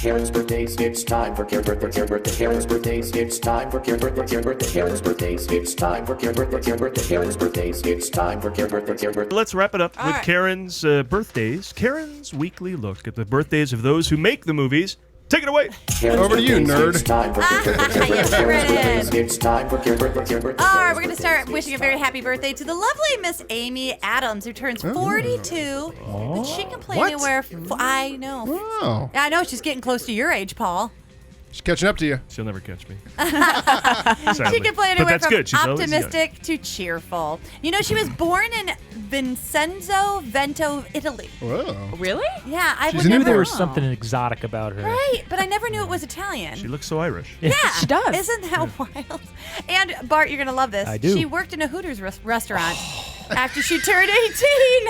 Karen's birthdays, it's time for Karen's birthday. Karen's birthdays, it's time for Karen's birthday. Karen's birthdays, it's time for Karen's birthday. Karen's birthdays, it's time for Karen's birthday. Let's wrap it up with right. Karen's birthdays. Karen's weekly look at the birthdays of those who make the movies. Take it away. Over to you, nerd. It's time for Yes, sure it is. It's time for Karen's birthday. All right, we're going to start wishing a very happy birthday to the lovely Miss Amy Adams, who turns 42. But she can play What? anywhere. I know. Oh, I know, she's getting close to your age, Paul. she's catching up to you. She'll never catch me. She can play But anywhere that's from good. She's always young. optimistic to cheerful. You know, she was born in Vincenzo, Vento, Italy. Whoa. Really? Yeah, I She's would an never. There immigrant. was something exotic about her. Right, but I never knew it was Italian. She looks so Irish. Yeah, she does. Isn't that wild? And Bart, you're gonna love this. I do. She worked in a Hooters restaurant after she turned 18.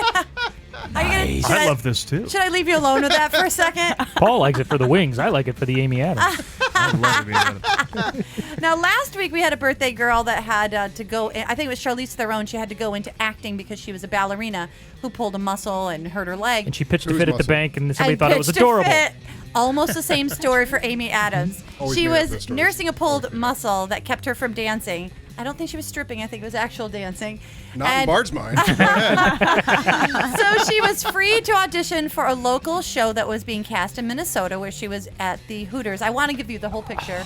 Are you gonna, should I love this too. Should I leave you alone with that for a second? Paul likes it for the wings. I like it for the Amy Adams. I love Amy Adams. Now, last week we had a birthday girl that had to go. I think it was Charlize Theron. She had to go into acting because she was a ballerina who pulled a muscle and hurt her leg. And she pitched a Who's fit at the muscle? bank, and somebody And thought it was pitched a adorable. fit. Almost the same story for Amy Adams. Always She made up was those stories. nursing a pulled muscle that kept her from dancing. I don't think she was stripping. I think it was actual dancing. Not in And Bart's mind. so she was free to audition for a local show that was being cast in Minnesota, where she was at the Hooters. I want to give you the whole picture.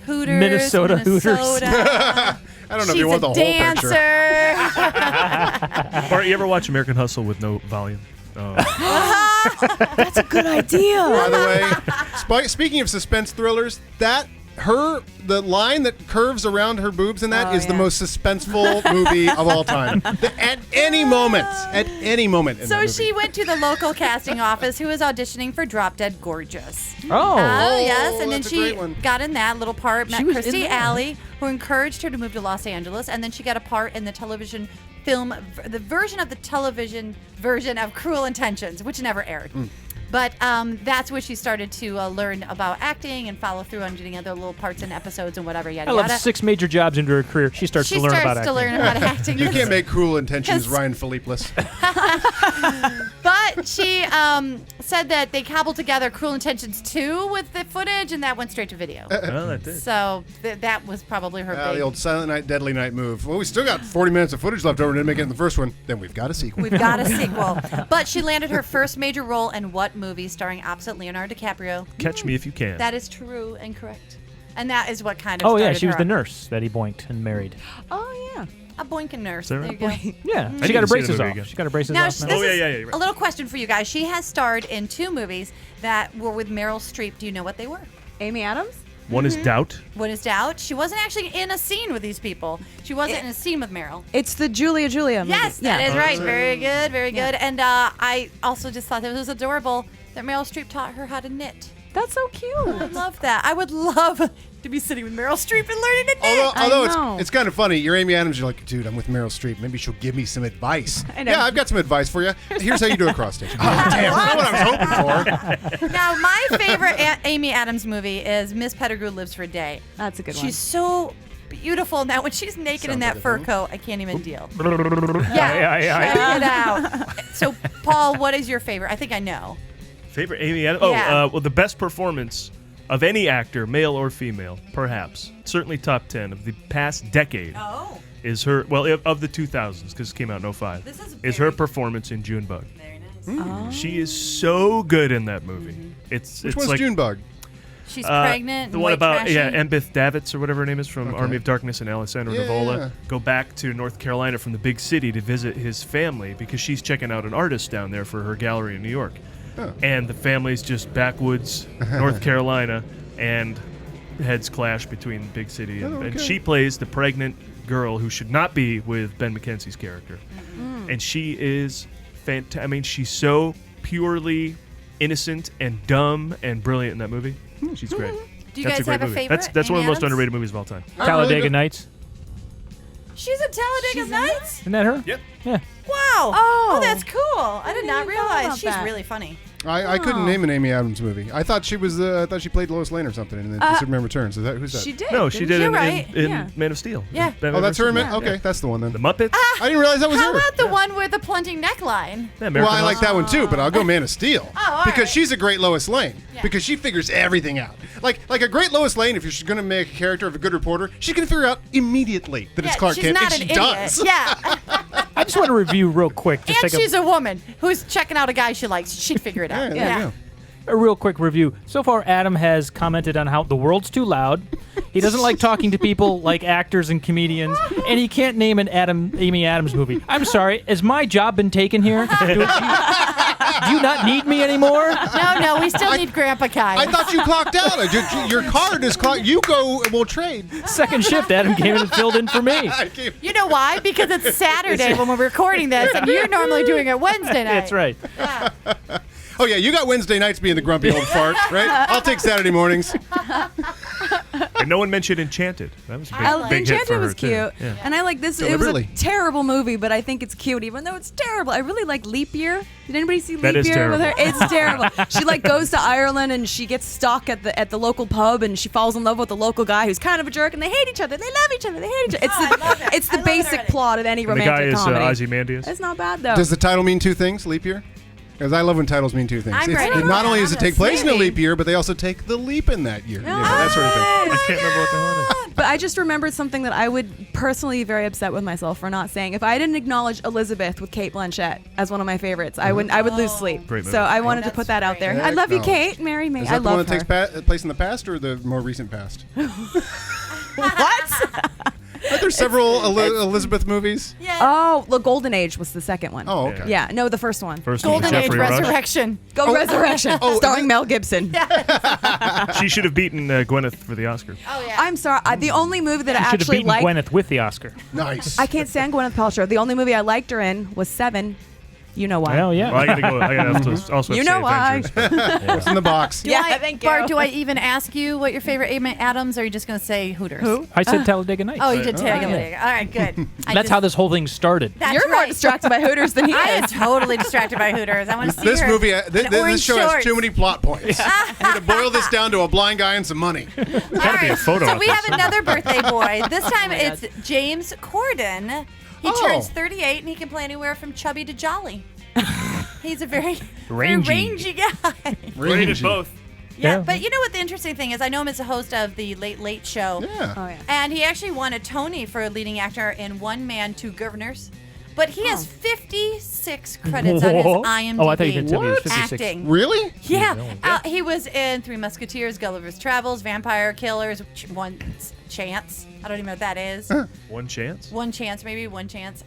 Hooters, Minnesota Hooters. I don't know if She's you want the a whole dancer. picture. Or you ever watch American Hustle with no volume? Oh. That's a good idea. By the way, speaking of suspense thrillers, the line that curves around her boobs in that is the most suspenseful movie of all time. At any moment. In that So movie. she went to the local casting office who was auditioning for Drop Dead Gorgeous. Oh. Yes, and then that's a she great one. got in that little part, met was in Christy that. Alley, who encouraged her to move to Los Angeles, and then she got a part in the television film, the version of the television version of Cruel Intentions, which never aired. But that's where she started to learn about acting and follow through on getting other little parts in episodes and whatever, yada, I love yada. 6 major jobs into her career. She starts to learn about acting. learn about acting. You can't make Cruel Intentions 'Cause- Ryan Philippe-less. But she said that they cobbled together Cruel Intentions 2 with the footage, and that went straight to video. Well, that did. So that was probably her The big. old Silent Night, Deadly Night move. Well, we still got 40 minutes of footage left over. Didn't make it in the first one. Then we've got a sequel. We've got a sequel. But she landed her first major role in what movie starring opposite Leonardo DiCaprio? Catch me if you can. That is true and correct. And that is what kind of Oh, yeah, started she was her the up. nurse that he boinked and married. Oh, yeah. A boinking nurse. Sarah? There you go. Yeah, need she got to her see the braces movie off. again. She got her braces Now, off. this now. Oh, yeah, is you're right. a little question for you guys. She has starred in 2 movies that were with Meryl Streep. Do you know what they were? Amy Adams? One is Doubt. What is Doubt? She wasn't actually in a scene with these people. She wasn't in a scene with Meryl. It's the Julia movie. Yes, that is right. right. Very good, very good. And I also just thought that it was adorable that Meryl Streep taught her how to knit. That's so cute. I love that. I would love to be sitting with Meryl Streep and learning to knit. Although know. it's kind of funny. You're Amy Adams. You're like, dude, I'm with Meryl Streep. Maybe she'll give me some advice. I know. Yeah, I've got some advice for you. Here's how you do a cross stitch. Oh, damn. That's what I was hoping for. Now, my favorite Amy Adams movie is Miss Pettigrew Lives for a Day. That's a good one. She's so beautiful in that. When she's naked in Sounds that like a fur film. coat, I can't even deal. Yeah. Check it out. So, Paul, what is your favorite? I think I know. Favorite Amy Adams? Oh, Yeah. well, the best performance of any actor, male or female, perhaps. Certainly top 10 of the past decade Oh, is her, well, of the 2000s, because it came out in 05, This is is her very- performance in Junebug. very nice. She is so good in that movie. It's Which it's one's like Junebug? She's pregnant. the and one white about trashy. Embeth Davitz or whatever her name is from Okay. Army of Darkness and Alessandro Yeah, Nivola yeah. go back to North Carolina from the big city to visit his family because she's checking out an artist down there for her gallery in New York. Oh. And the family's just backwoods North Carolina, and heads clash between big city and, Oh, and okay. she plays the pregnant girl who should not be with Ben McKenzie's character. And she is fantastic. I mean, she's so purely innocent and dumb and brilliant in that movie. She's great. Do you That's guys a great have a movie. favorite? That's one of the Amy most Adams? underrated movies of all time. I really Talladega don't- Nights. She's in Talladega She's in Nights? Isn't that her? Yep. Yeah. Wow. Oh. that's cool. I did not even know realize. about She's that. really funny. I couldn't name an Amy Adams movie. I thought she was. I thought she played Lois Lane or something in Superman Returns. Who's that? She did. No, she did You're in right. in Man of Steel. Yeah. Batman Oh, that's her. versus- Okay, that's the one then. The Muppets. I didn't realize that was How her. about the one with the plunging neckline? Yeah, Well, American I like that one too, but I'll go Man of Steel all because right. she's a great Lois Lane Yeah. because she figures everything out. Like a great Lois Lane, if you're going to make a character of a good reporter, she's going to figure out immediately that it's Clark she's Kent, not and an she idiot. does. Yeah. I just want to review real quick. Just And take she's a woman who's checking out a guy she likes. She'd figure it Yeah, out. there you go. a real quick review. So far, Adam has commented on how the world's too loud. He doesn't like talking to people like actors and comedians, and he can't name an Amy Adams movie. I'm sorry, has my job been taken here? Do you not need me anymore? No, we still need Grandpa Kai. I thought you clocked out. Your card is clocked. You go. We'll trade. Second shift, Adam came in and filled in for me. You know why? Because it's Saturday when we're recording this, and you're normally doing it Wednesday night. That's right. Yeah. Oh yeah, you got Wednesday nights being the grumpy old fart, right? I'll take Saturday mornings. And no one mentioned Enchanted. That was a big hit Enchanted for her was too. cute, Yeah. and I like this. It was Deliberately. a terrible movie, but I think it's cute, even though it's terrible. I really like Leap Year. Did anybody see That Leap is Year with her? terrible. It's terrible. She like goes to Ireland and she gets stuck at the local pub, and she falls in love with the local guy who's kind of a jerk, and they hate each other. They love each other. They hate each other. I love it. It's I the love it basic already. plot of any And the romantic guy is comedy. Ozymandias. It's not bad though. Does the title mean two things? Leap year? Because I love when titles mean two things. I'm ready. Not only does it take place in a Maybe. leap year, but they also take the leap in that year. That sort of thing. I can't remember what the hell it is. But I just remembered something that I would personally be very upset with myself for not saying. If I didn't acknowledge Elizabeth with Kate Blanchett as one of my favorites, I would lose sleep. Great movie. So I wanted to That's put that out there. great. I love you, No. Kate. Marry me. Is I that the one love that her. takes place in the past or the more recent past? What? Aren't there several Elizabeth movies? Yeah. Oh, the Golden Age was the second one. Oh, okay. Yeah, no, the first one. First one was Golden Age Jeffrey Rush. Resurrection. Go Resurrection, oh, starring Mel Gibson. She should have beaten Gwyneth for the Oscar. Oh yeah. I'm sorry. The only movie that I Should have actually beaten liked. Gwyneth with the Oscar. Nice. I can't stand Gwyneth Paltrow. The only movie I liked her in was Seven. You know why? Well, yeah. Well, I gotta go. I gotta have to also You say know why. Avengers. What's in the box? Yeah, thank you. Bart, do I even ask you what your favorite Amy Adams, or are you just going to say Hooters? Who? I said Talladega Nights. Oh, you did Oh, tell yeah. me. All right, good. That's how this whole thing started. That's You're more right. distracted by Hooters than he I am is. totally distracted by Hooters. I want to see This her movie, in this orange show has shorts. too many plot points. I need to boil this down to a blind guy and some money. All Gotta be a photo So op we this. have another birthday boy. This time it's James Corden. He Oh. turns 38 and he can play anywhere from chubby to jolly. He's a very Rangy. rangy guy. Rated both. Yeah, Yeah. but you know what the interesting thing is? I know him as a host of the Late Late Show. Yeah. Oh yeah. And he actually won a Tony for leading actor in One Man, Two Governors. But he has 56 credits on his Whoa. IMDb. Oh, I thought you did tell me it was What? 56. Acting. Really? Yeah. Yeah. He was in Three Musketeers, Gulliver's Travels, Vampire Killers, One Chance. I don't even know what that is. One chance. One Chance, maybe One Chance.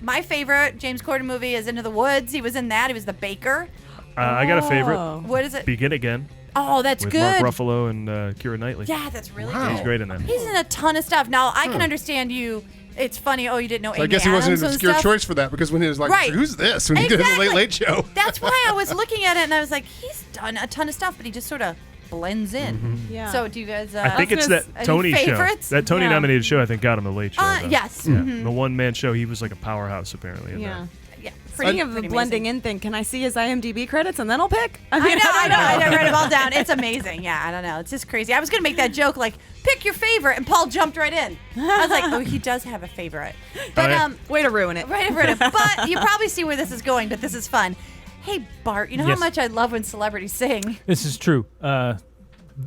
My favorite James Corden movie is Into the Woods. He was in that. He was the baker. I got a favorite. Oh. What is it? Begin Again Oh, that's with good. Mark Ruffalo and Keira Knightley. Yeah, that's really Wow. good. He's great in that. He's in a ton of stuff. Now, I can understand you. It's funny. Oh, you didn't know So I Amy guess he wasn't Adams an and obscure stuff. choice for that because when he was like, Right. who's this? When he did the Late Exactly. Late Show. That's why I was looking at it and I was like, he's done a ton of stuff, but he just sort of blends in. Yeah. So, do you guys? I think it's gonna that any Tony show. favorites? That Tony Yeah. nominated show, I think, got him the Late Show. though. Yes. Yeah. Mhm. The one man show. He was like a powerhouse apparently. In Yeah. Yeah. Speaking of the pretty blending amazing. in thing, can I see his IMDb credits and then I'll pick? I know. I wrote them all down. It's amazing. Yeah, I don't know. It's just crazy. I was gonna make that joke like, pick your favorite, and Paul jumped right in. I was like, oh, he does have a favorite. But yeah. Way to ruin it. right. But you probably see where this is going. But this is fun. Hey, Bart, you know how Yes. much I love when celebrities sing. This is true.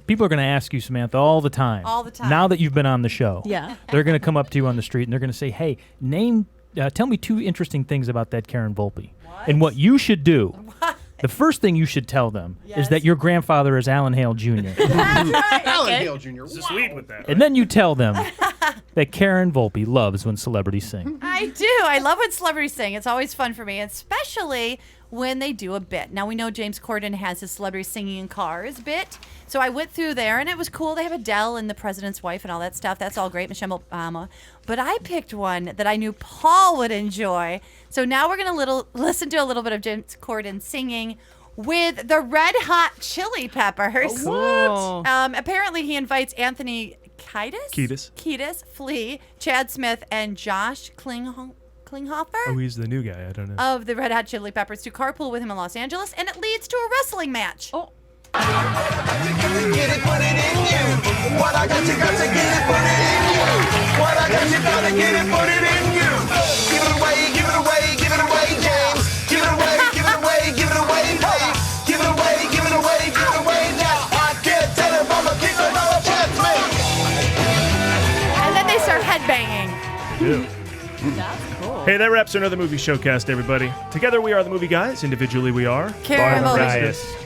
People are going to ask you, Samantha, all the time. All the time. Now that you've been on the show. Yeah. They're going to come up to you on the street and they're going to say, hey, tell me two interesting things about that Karen Volpe. And what you should do, the first thing you should tell them is Yes. that your grandfather is Alan Hale Jr. Alan Hale Jr. Just lead with that. And then you tell them that Karen Volpe loves when celebrities sing. I do. I love when celebrities sing. It's always fun for me, especially when they do a bit. Now, we know James Corden has his celebrity singing in cars bit. So I went through there, and it was cool. They have Adele and the president's wife and all that stuff. That's all great, Michelle Obama. But I picked one that I knew Paul would enjoy. So now we're going to listen to a little bit of James Corden singing with the Red Hot Chili Peppers. What? Apparently, he invites Anthony Kiedis, Flea, Chad Smith, and Josh Klinghoffer. Klinghoffer Oh, he's the new guy. I don't know. of the Red Hot Chili Peppers to carpool with him in Los Angeles, and it leads to a wrestling match. Oh. Get it, put it in you. What I got, you got to get it, put it in you. What I got, you gotta get it, put it in you. Give it away, give it away, give it away, James. Give it away, give it away, give it away, Dave. Give it away, give it away, give it away now. I can't tell if I'm a king or not a chance, man. And then they start headbanging. Yeah. That's cool. Hey, that wraps another movie showcast, everybody. Together we are the movie guys. Individually we are Karen Volpe. President.